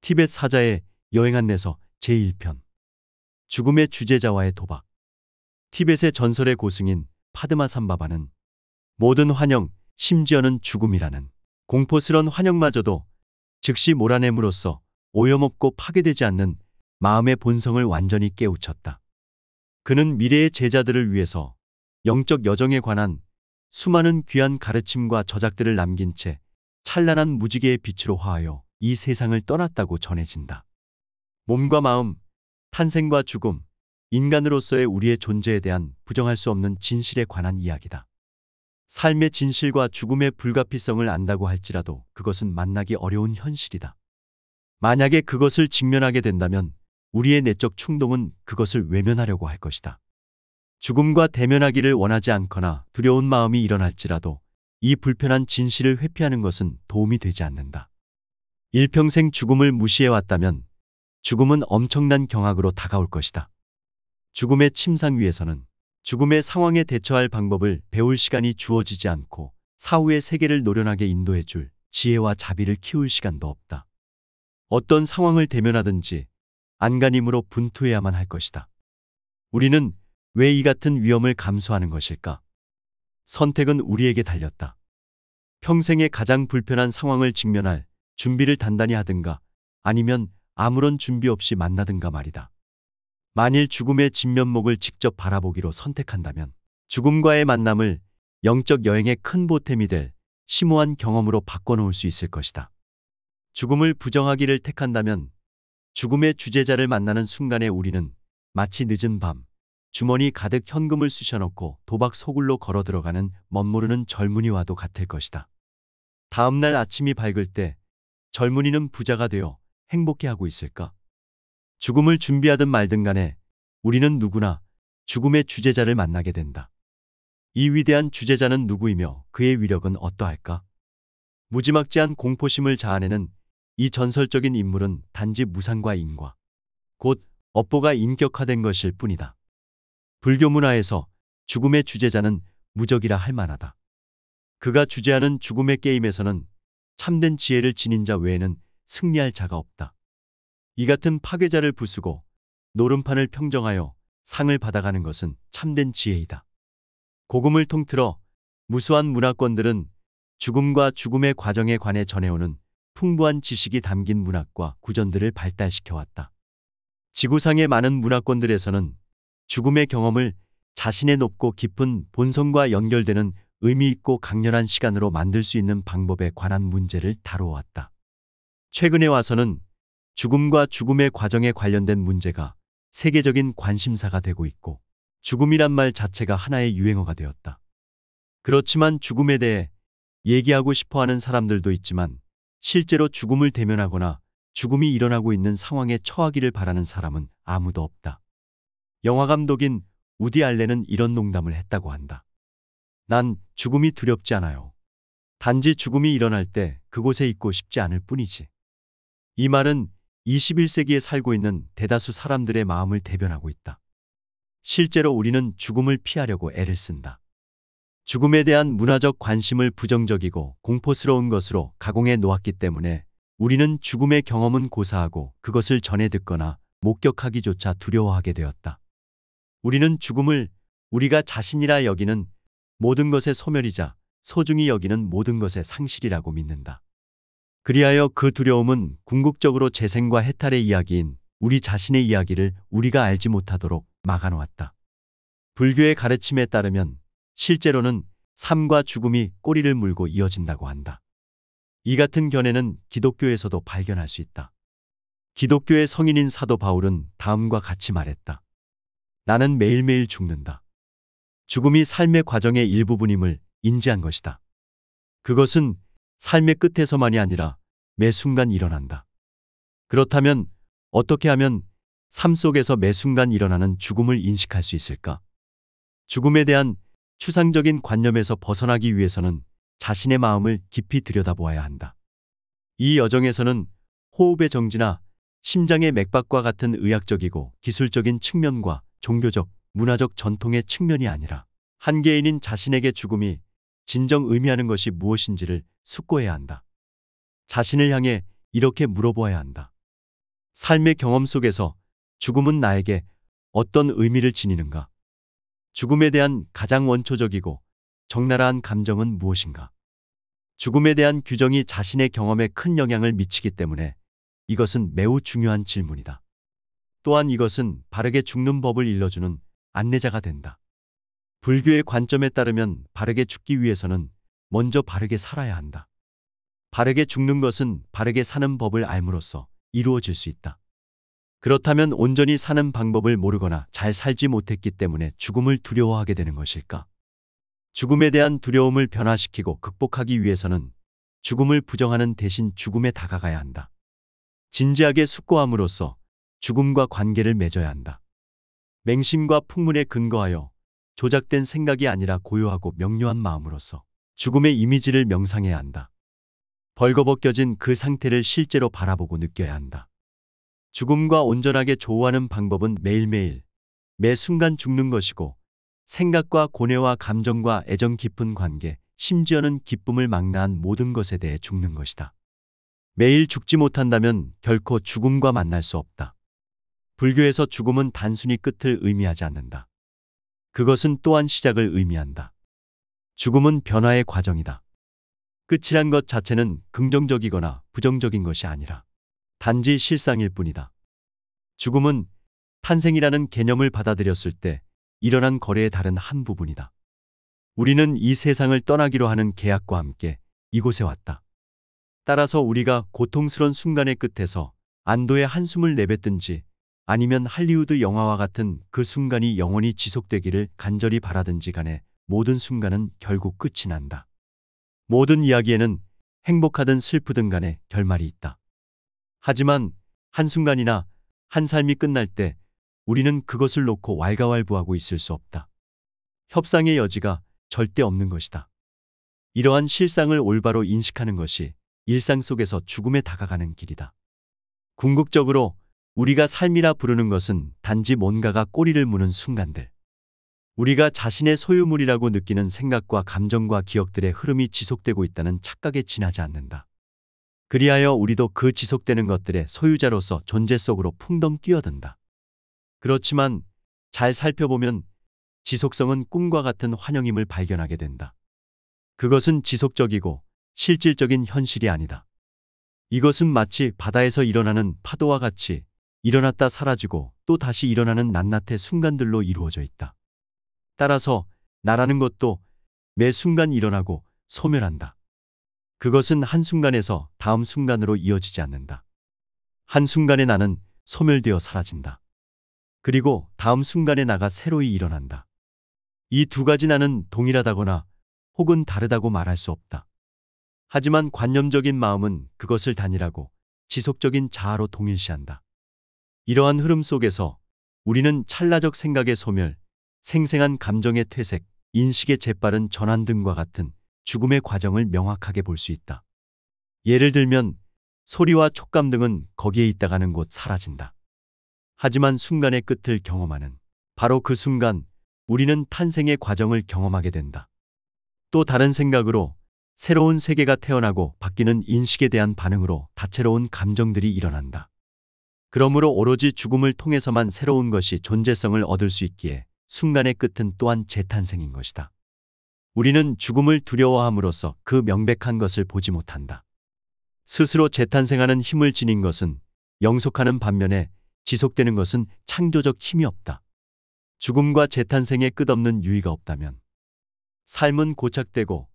티벳 사자의 여행 안내서 제1편. 죽음의 주제자와의 도박. 티벳의 전설의 고승인 파드마산바바는 모든 환영, 심지어는 죽음이라는 공포스런 환영마저도 즉시 몰아냄으로써 오염없고 파괴되지 않는 마음의 본성을 완전히 깨우쳤다. 그는 미래의 제자들을 위해서 영적 여정에 관한 수많은 귀한 가르침과 저작들을 남긴 채 찬란한 무지개의 빛으로 화하여 이 세상을 떠났다고 전해진다. 몸과 마음, 탄생과 죽음, 인간으로서의 우리의 존재에 대한 부정할 수 없는 진실에 관한 이야기다. 삶의 진실과 죽음의 불가피성을 안다고 할지라도 그것은 만나기 어려운 현실이다. 만약에 그것을 직면하게 된다면 우리의 내적 충동은 그것을 외면하려고 할 것이다. 죽음과 대면하기를 원하지 않거나 두려운 마음이 일어날지라도 이 불편한 진실을 회피하는 것은 도움이 되지 않는다. 일평생 죽음을 무시해왔다면 죽음은 엄청난 경악으로 다가올 것이다. 죽음의 침상 위에서는 죽음의 상황에 대처할 방법을 배울 시간이 주어지지 않고 사후의 세계를 노련하게 인도해줄 지혜와 자비를 키울 시간도 없다. 어떤 상황을 대면하든지 안간힘으로 분투해야만 할 것이다. 우리는 왜 이 같은 위험을 감수하는 것일까? 선택은 우리에게 달렸다. 평생의 가장 불편한 상황을 직면할 준비를 단단히 하든가 아니면 아무런 준비 없이 만나든가 말이다. 만일 죽음의 진면목을 직접 바라보기로 선택한다면 죽음과의 만남을 영적 여행의 큰 보탬이 될 심오한 경험으로 바꿔놓을 수 있을 것이다. 죽음을 부정하기를 택한다면 죽음의 주제자를 만나는 순간에 우리는 마치 늦은 밤 주머니 가득 현금을 쑤셔넣고 도박 소굴로 걸어 들어가는 멋모르는 젊은이와도 같을 것이다. 다음 날 아침이 밝을 때 젊은이는 부자가 되어 행복해하고 있을까? 죽음을 준비하든 말든 간에 우리는 누구나 죽음의 주제자를 만나게 된다. 이 위대한 주제자는 누구이며 그의 위력은 어떠할까? 무지막지한 공포심을 자아내는 이 전설적인 인물은 단지 무상과 인과, 곧 업보가 인격화된 것일 뿐이다. 불교 문화에서 죽음의 주제자는 무적이라 할 만하다. 그가 주재하는 죽음의 게임에서는 참된 지혜를 지닌 자 외에는 승리할 자가 없다. 이 같은 파괴자를 부수고 노름판을 평정하여 상을 받아가는 것은 참된 지혜이다. 고금을 통틀어 무수한 문화권들은 죽음과 죽음의 과정에 관해 전해오는 풍부한 지식이 담긴 문학과 구전들을 발달시켜왔다. 지구상의 많은 문화권들에서는 죽음의 경험을 자신의 높고 깊은 본성과 연결되는 의미 있고 강렬한 시간으로 만들 수 있는 방법에 관한 문제를 다루어왔다. 최근에 와서는 죽음과 죽음의 과정에 관련된 문제가 세계적인 관심사가 되고 있고 죽음이란 말 자체가 하나의 유행어가 되었다. 그렇지만 죽음에 대해 얘기하고 싶어하는 사람들도 있지만 실제로 죽음을 대면하거나 죽음이 일어나고 있는 상황에 처하기를 바라는 사람은 아무도 없다. 영화감독인 우디 알렌은 이런 농담을 했다고 한다. 난 죽음이 두렵지 않아요. 단지 죽음이 일어날 때 그곳에 있고 싶지 않을 뿐이지. 이 말은 21세기에 살고 있는 대다수 사람들의 마음을 대변하고 있다. 실제로 우리는 죽음을 피하려고 애를 쓴다. 죽음에 대한 문화적 관심을 부정적이고 공포스러운 것으로 가공해 놓았기 때문에 우리는 죽음의 경험은 고사하고 그것을 전해 듣거나 목격하기조차 두려워하게 되었다. 우리는 죽음을 우리가 자신이라 여기는 모든 것의 소멸이자 소중히 여기는 모든 것의 상실이라고 믿는다. 그리하여 그 두려움은 궁극적으로 재생과 해탈의 이야기인 우리 자신의 이야기를 우리가 알지 못하도록 막아놓았다. 불교의 가르침에 따르면 실제로는 삶과 죽음이 꼬리를 물고 이어진다고 한다. 이 같은 견해는 기독교에서도 발견할 수 있다. 기독교의 성인인 사도 바울은 다음과 같이 말했다. 나는 매일매일 죽는다. 죽음이 삶의 과정의 일부분임을 인지한 것이다. 그것은 삶의 끝에서만이 아니라 매 순간 일어난다. 그렇다면 어떻게 하면 삶 속에서 매 순간 일어나는 죽음을 인식할 수 있을까? 죽음에 대한 추상적인 관념에서 벗어나기 위해서는 자신의 마음을 깊이 들여다보아야 한다. 이 여정에서는 호흡의 정지나 심장의 맥박과 같은 의학적이고 기술적인 측면과 종교적, 문화적 전통의 측면이 아니라 한 개인인 자신에게 죽음이 진정 의미하는 것이 무엇인지를 숙고해야 한다. 자신을 향해 이렇게 물어보아야 한다. 삶의 경험 속에서 죽음은 나에게 어떤 의미를 지니는가? 죽음에 대한 가장 원초적이고 적나라한 감정은 무엇인가? 죽음에 대한 규정이 자신의 경험에 큰 영향을 미치기 때문에 이것은 매우 중요한 질문이다. 또한 이것은 바르게 죽는 법을 일러주는 안내자가 된다. 불교의 관점에 따르면 바르게 죽기 위해서는 먼저 바르게 살아야 한다. 바르게 죽는 것은 바르게 사는 법을 알므로써 이루어질 수 있다. 그렇다면 온전히 사는 방법을 모르거나 잘 살지 못했기 때문에 죽음을 두려워하게 되는 것일까? 죽음에 대한 두려움을 변화시키고 극복하기 위해서는 죽음을 부정하는 대신 죽음에 다가가야 한다. 진지하게 숙고함으로써 죽음과 관계를 맺어야 한다. 맹심과 풍문에 근거하여 조작된 생각이 아니라 고요하고 명료한 마음으로써 죽음의 이미지를 명상해야 한다. 벌거벗겨진 그 상태를 실제로 바라보고 느껴야 한다. 죽음과 온전하게 조우하는 방법은 매일매일, 매 순간 죽는 것이고 생각과 고뇌와 감정과 애정 깊은 관계, 심지어는 기쁨을 망라한 모든 것에 대해 죽는 것이다. 매일 죽지 못한다면 결코 죽음과 만날 수 없다. 불교에서 죽음은 단순히 끝을 의미하지 않는다. 그것은 또한 시작을 의미한다. 죽음은 변화의 과정이다. 끝이란 것 자체는 긍정적이거나 부정적인 것이 아니라 단지 실상일 뿐이다. 죽음은 탄생이라는 개념을 받아들였을 때 일어난 거래의 다른 한 부분이다. 우리는 이 세상을 떠나기로 하는 계약과 함께 이곳에 왔다. 따라서 우리가 고통스런 순간의 끝에서 안도의 한숨을 내뱉든지 아니면 할리우드 영화와 같은 그 순간이 영원히 지속되기를 간절히 바라든지 간에 모든 순간은 결국 끝이 난다. 모든 이야기에는 행복하든 슬프든 간에 결말이 있다. 하지만 한순간이나 한 삶이 끝날 때 우리는 그것을 놓고 왈가왈부하고 있을 수 없다. 협상의 여지가 절대 없는 것이다. 이러한 실상을 올바로 인식하는 것이 일상 속에서 죽음에 다가가는 길이다. 궁극적으로 우리가 삶이라 부르는 것은 단지 뭔가가 꼬리를 무는 순간들. 우리가 자신의 소유물이라고 느끼는 생각과 감정과 기억들의 흐름이 지속되고 있다는 착각에 지나지 않는다. 그리하여 우리도 그 지속되는 것들의 소유자로서 존재 속으로 풍덩 뛰어든다. 그렇지만 잘 살펴보면 지속성은 꿈과 같은 환영임을 발견하게 된다. 그것은 지속적이고 실질적인 현실이 아니다. 이것은 마치 바다에서 일어나는 파도와 같이 일어났다 사라지고 또 다시 일어나는 낱낱의 순간들로 이루어져 있다. 따라서 나라는 것도 매 순간 일어나고 소멸한다. 그것은 한순간에서 다음 순간으로 이어지지 않는다. 한순간에 나는 소멸되어 사라진다. 그리고 다음 순간에 나가 새로이 일어난다. 이 두 가지 나는 동일하다거나 혹은 다르다고 말할 수 없다. 하지만 관념적인 마음은 그것을 단일하고 지속적인 자아로 동일시한다. 이러한 흐름 속에서 우리는 찰나적 생각의 소멸, 생생한 감정의 퇴색, 인식의 재빠른 전환 등과 같은 죽음의 과정을 명확하게 볼 수 있다. 예를 들면 소리와 촉감 등은 거기에 있다가는 곧 사라진다. 하지만 순간의 끝을 경험하는 바로 그 순간 우리는 탄생의 과정을 경험하게 된다. 또 다른 생각으로 새로운 세계가 태어나고 바뀌는 인식에 대한 반응으로 다채로운 감정들이 일어난다. 그러므로 오로지 죽음을 통해서만 새로운 것이 존재성을 얻을 수 있기에 순간의 끝은 또한 재탄생인 것이다. 우리는 죽음을 두려워함으로써 그 명백한 것을 보지 못한다. 스스로 재탄생하는 힘을 지닌 것은 영속하는 반면에 지속되는 것은 창조적 힘이 없다. 죽음과 재탄생의 끝없는 유의가 없다면 삶은 고착되고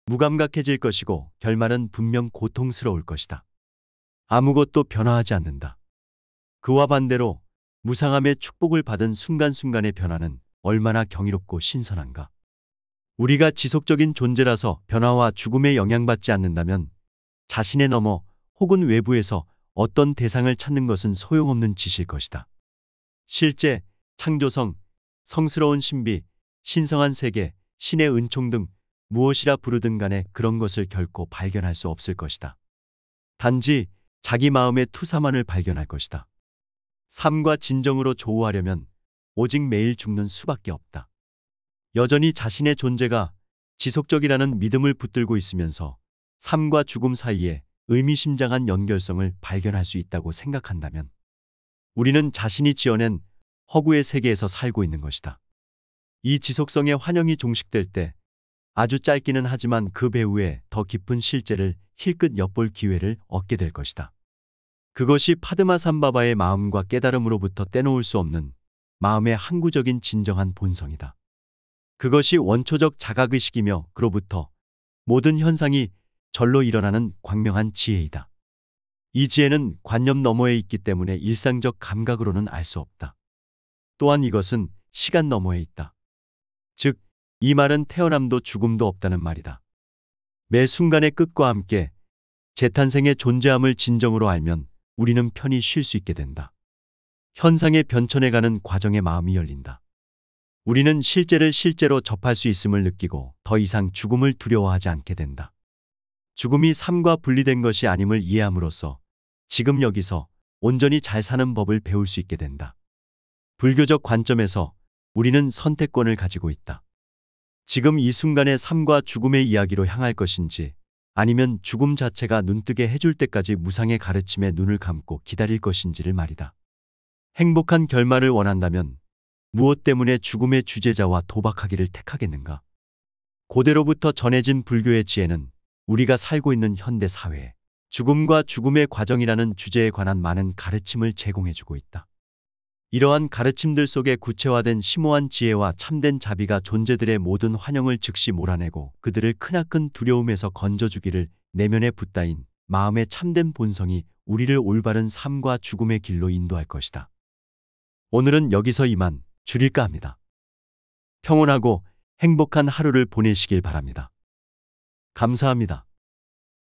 무감각해질 것이고 결말은 분명 고통스러울 것이다. 아무것도 변화하지 않는다. 그와 반대로 무상함의 축복을 받은 순간순간의 변화는 얼마나 경이롭고 신선한가. 우리가 지속적인 존재라서 변화와 죽음에 영향받지 않는다면 자신의 넘어 혹은 외부에서 어떤 대상을 찾는 것은 소용없는 짓일 것이다. 실제, 창조성, 성스러운 신비, 신성한 세계, 신의 은총 등 무엇이라 부르든 간에 그런 것을 결코 발견할 수 없을 것이다. 단지 자기 마음의 투사만을 발견할 것이다. 삶과 진정으로 조우하려면 오직 매일 죽는 수밖에 없다. 여전히 자신의 존재가 지속적이라는 믿음을 붙들고 있으면서 삶과 죽음 사이에 의미심장한 연결성을 발견할 수 있다고 생각한다면 우리는 자신이 지어낸 허구의 세계에서 살고 있는 것이다. 이 지속성의 환영이 종식될 때 아주 짧기는 하지만 그 배후에 더 깊은 실제를 힐끗 엿볼 기회를 얻게 될 것이다. 그것이 파드마삼바바의 마음과 깨달음으로부터 떼놓을 수 없는 마음의 항구적인 진정한 본성이다. 그것이 원초적 자각의식이며 그로부터 모든 현상이 절로 일어나는 광명한 지혜이다. 이 지혜는 관념 너머에 있기 때문에 일상적 감각으로는 알 수 없다. 또한 이것은 시간 너머에 있다. 즉, 이 말은 태어남도 죽음도 없다는 말이다. 매 순간의 끝과 함께 재탄생의 존재함을 진정으로 알면 우리는 편히 쉴 수 있게 된다. 현상의 변천해가는 과정에 마음이 열린다. 우리는 실제를 실제로 접할 수 있음을 느끼고 더 이상 죽음을 두려워하지 않게 된다. 죽음이 삶과 분리된 것이 아님을 이해함으로써 지금 여기서 온전히 잘 사는 법을 배울 수 있게 된다. 불교적 관점에서 우리는 선택권을 가지고 있다. 지금 이 순간의 삶과 죽음의 이야기로 향할 것인지 아니면 죽음 자체가 눈뜨게 해줄 때까지 무상의 가르침에 눈을 감고 기다릴 것인지를 말이다. 행복한 결말을 원한다면 무엇 때문에 죽음의 주제자와 도박하기를 택하겠는가? 고대로부터 전해진 불교의 지혜는 우리가 살고 있는 현대 사회에 죽음과 죽음의 과정이라는 주제에 관한 많은 가르침을 제공해주고 있다. 이러한 가르침들 속에 구체화된 심오한 지혜와 참된 자비가 존재들의 모든 환영을 즉시 몰아내고 그들을 크나큰 두려움에서 건져주기를 내면에 붙다인 마음의 참된 본성이 우리를 올바른 삶과 죽음의 길로 인도할 것이다. 오늘은 여기서 이만 줄일까 합니다. 평온하고 행복한 하루를 보내시길 바랍니다. 감사합니다.